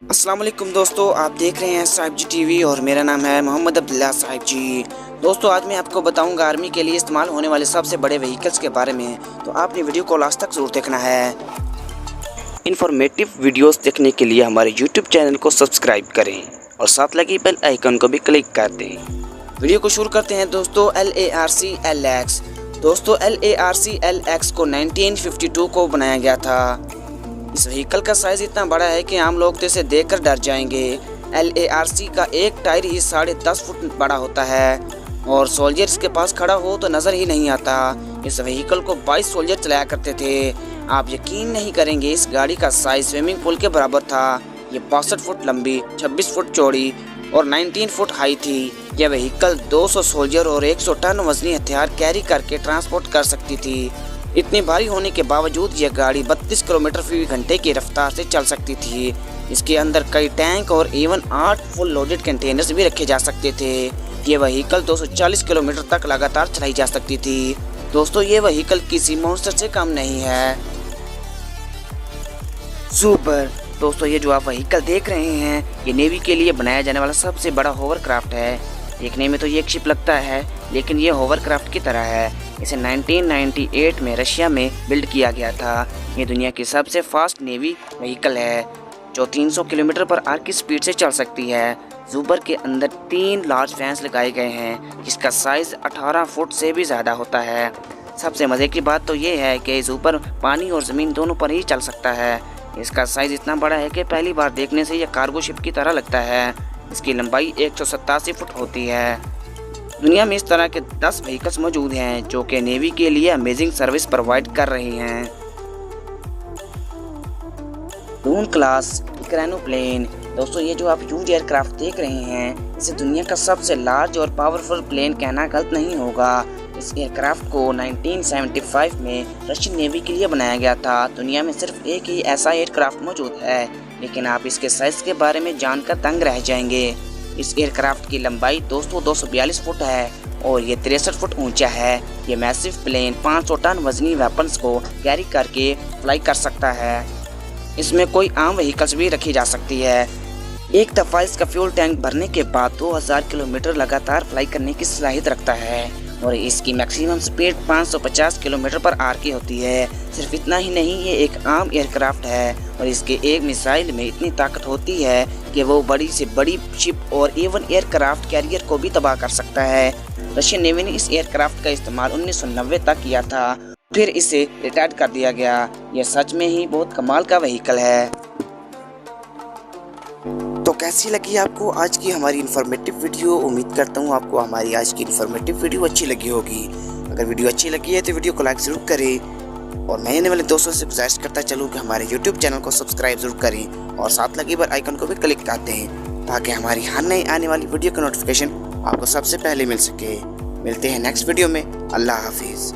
अस्सलाम वालेकुम दोस्तों, आप देख रहे हैं साहिब जी टीवी और मेरा नाम है मोहम्मद अब्दुल्ला साहिब जी। दोस्तों आज मैं आपको बताऊंगा आर्मी के लिए इस्तेमाल होने वाले सबसे बड़े व्हीकल्स के बारे में, तो आपने वीडियो को लास्ट तक जरूर देखना है। इन्फॉर्मेटिव वीडियोस देखने के लिए हमारे यूट्यूब चैनल को सब्सक्राइब करें और साथ लगी बेल आइकन को भी क्लिक कर दें। वीडियो को शुरू करते हैं दोस्तों। LARC LX दोस्तों LARC LX को 1952 को बनाया गया था। इस व्हीकल का साइज इतना बड़ा है कि आम लोग तो इसे देखकर डर जाएंगे। LARC का एक टायर ही 10.5 फुट बड़ा होता है और सोल्जर इसके पास खड़ा हो तो नज़र ही नहीं आता। इस व्हीकल को 22 सोल्जर चलाया करते थे। आप यकीन नहीं करेंगे, इस गाड़ी का साइज स्विमिंग पूल के बराबर था। ये 62 फुट लंबी, 26 फुट चौड़ी और 19 फुट हाई थी। यह व्हीकल 200 सोल्जर और 100 टन वजनी हथियार कैरी करके ट्रांसपोर्ट कर सकती थी। इतनी भारी होने के बावजूद यह गाड़ी 32 किलोमीटर फी घंटे की रफ्तार से चल सकती थी। इसके अंदर कई टैंक और इवन 8 फुल लोडेड कंटेनर्स भी रखे जा सकते थे। ये व्हीकल 240 किलोमीटर तक लगातार चलाई जा सकती थी। दोस्तों ये व्हीकल किसी मॉन्स्टर से कम नहीं है। सुपर दोस्तों, ये जो आप व्हीकल देख रहे हैं ये नेवी के लिए बनाया जाने वाला सबसे बड़ा होवरक्राफ्ट है। देखने में तो ये एक शिप लगता है, लेकिन ये होवरक्राफ्ट की तरह है। इसे 1998 में रशिया में बिल्ड किया गया था। ये दुनिया की सबसे फास्ट नेवी व्हीकल है जो 300 किलोमीटर पर आवर की स्पीड से चल सकती है। जूबर के अंदर 3 लार्ज फैंस लगाए गए हैं जिसका साइज 18 फुट से भी ज़्यादा होता है। सबसे मज़े की बात तो ये है कि जूबर पानी और ज़मीन दोनों पर ही चल सकता है। इसका साइज इतना बड़ा है कि पहली बार देखने से यह कार्गो शिप की तरह लगता है। इसकी लंबाई 187 फुट होती है। दुनिया में इस तरह के 10 व्हीकल्स मौजूद हैं जो कि नेवी के लिए अमेजिंग सर्विस प्रोवाइड कर रही हैं। डून क्लास इक्रानोप्लेन दोस्तों, ये जो आप ह्यूज एयरक्राफ्ट देख रहे हैं इसे दुनिया का सबसे लार्ज और पावरफुल प्लेन कहना गलत नहीं होगा। इस एयरक्राफ्ट को 1975 में रशियन नेवी के लिए बनाया गया था। दुनिया में सिर्फ एक ही ऐसा एयरक्राफ्ट मौजूद है, लेकिन आप इसके साइज के बारे में जानकर दंग रह जाएंगे। इस एयरक्राफ्ट की लंबाई दोस्तों 242 फुट है और ये 63 फुट ऊंचा है। ये मैसिव प्लेन 500 टन वजनी वेपन्स को कैरी करके फ्लाई कर सकता है। इसमें कोई आम व्हीकल्स भी रखी जा सकती है। एक दफ़ा इसका फ्यूल टैंक भरने के बाद 2000 किलोमीटर लगातार फ्लाई करने की सलाहियत रखता है और इसकी maximum speed 550 kilometre per hour की होती है। सिर्फ इतना ही नहीं, ये एक आम एयरक्राफ्ट है और इसके एक मिसाइल में इतनी ताकत होती है कि वो बड़ी से बड़ी शिप और इवन एयरक्राफ्ट कैरियर को भी तबाह कर सकता है। रशियन नेवी ने इस एयरक्राफ्ट का इस्तेमाल 1990 तक किया था, फिर इसे रिटायर कर दिया गया। यह सच में ही बहुत कमाल का व्हीकल है। तो कैसी लगी आपको आज की हमारी इन्फॉर्मेटिव वीडियो? उम्मीद करता हूँ आपको हमारी आज की इन्फॉर्मेटिव वीडियो अच्छी लगी होगी। अगर वीडियो अच्छी लगी है तो वीडियो को लाइक ज़रूर करें और नए वाले दोस्तों से गुजारिश करता चलूँ कि हमारे यूट्यूब चैनल को सब्सक्राइब ज़रूर करें और साथ लगे बेल आइकन को भी क्लिक कर दें ताकि हमारी हर नई आने वाली वीडियो का नोटिफिकेशन आपको सबसे पहले मिल सके। मिलते हैं नेक्स्ट वीडियो में। अल्लाह हाफिज़।